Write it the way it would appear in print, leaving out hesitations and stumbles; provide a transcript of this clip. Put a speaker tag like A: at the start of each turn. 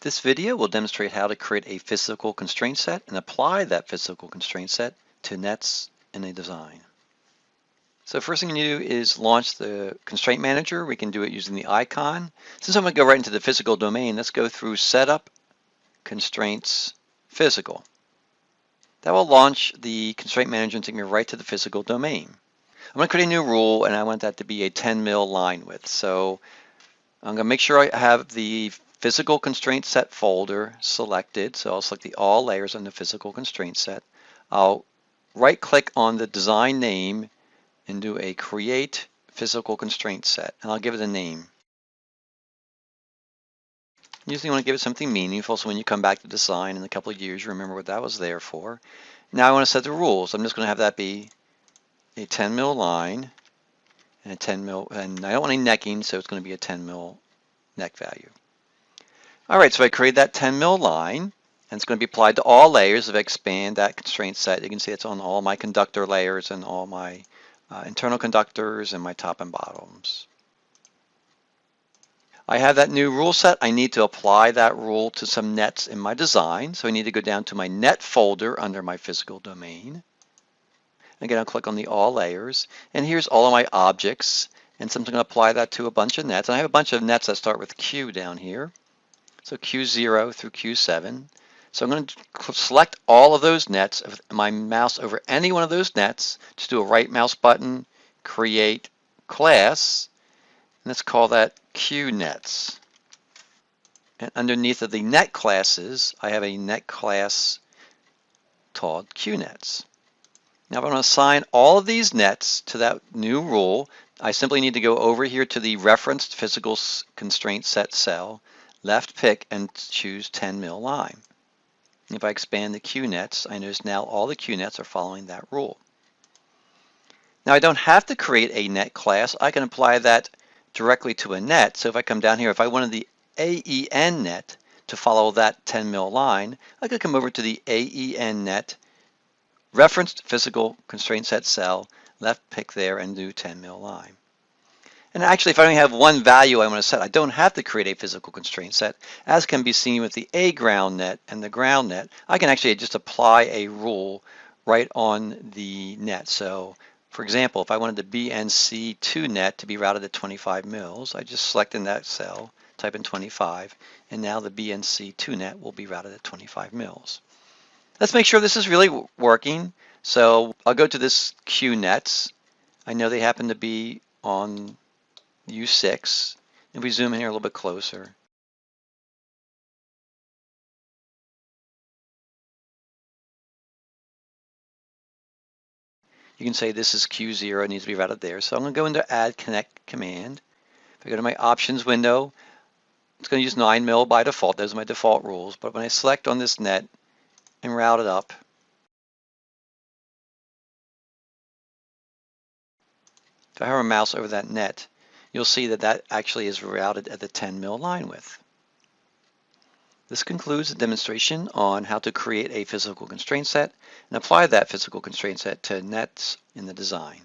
A: This video will demonstrate how to create a physical constraint set and apply that physical constraint set to nets in a design. So first thing you do is launch the Constraint Manager. We can do it using the icon. Since I'm going to go right into the physical domain, let's go through Setup, Constraints, Physical. That will launch the Constraint Manager and take me right to the physical domain. I'm going to create a new rule, and I want that to be a 10 mil line width. So I'm going to make sure I have the Physical Constraint Set folder selected. So I'll select the All Layers on the Physical Constraint Set. I'll right-click on the design name and do a Create Physical Constraint Set, and I'll give it a name. Usually you want to give it something meaningful, so when you come back to design in a couple of years, you remember what that was there for. Now I want to set the rules. I'm just going to have that be a 10 mil line and a 10 mil, and I don't want any necking, so it's going to be a 10 mil neck value. All right, so I create that 10 mil line, and it's going to be applied to all layers. If I expand that constraint set, you can see it's on all my conductor layers and all my internal conductors and my top and bottoms. I have that new rule set. I need to apply that rule to some nets in my design. So I need to go down to my net folder under my physical domain. Again, I'll click on the all layers, and here's all of my objects, and so I'm going to apply that to a bunch of nets. And I have a bunch of nets that start with Q down here. So Q0 through Q7. So I'm going to select all of those nets, with my mouse over any one of those nets, just do a right mouse button, create class, and let's call that QNets. And underneath of the net classes, I have a net class called QNets. Now if I want to assign all of these nets to that new rule, I simply need to go over here to the referenced physical constraint set cell, left pick, and choose 10 mil line. If I expand the QNets, I notice now all the QNets are following that rule. Now I don't have to create a net class. I can apply that directly to a net. So if I come down here, if I wanted the AEN net to follow that 10 mil line, I could come over to the AEN net, referenced physical constraint set cell, left pick there, and do 10 mil line. And actually, if I only have one value I want to set, I don't have to create a physical constraint set. As can be seen with the A ground net and the ground net, I can actually just apply a rule right on the net. So for example, if I wanted the BNC2 net to be routed at 25 mils, I just select in that cell, type in 25, and now the BNC2 net will be routed at 25 mils. Let's make sure this is really working. So I'll go to this QNets. I know they happen to be on U6. If we zoom in here a little bit closer, you can say this is Q0, it needs to be routed there. So I'm going to go into Add Connect command. If I go to my options window, it's going to use 9 mil by default. Those are my default rules. But when I select on this net and route it up, if I have a mouse over that net, you'll see that that actually is routed at the 10 mil line width. This concludes the demonstration on how to create a physical constraint set and apply that physical constraint set to nets in the design.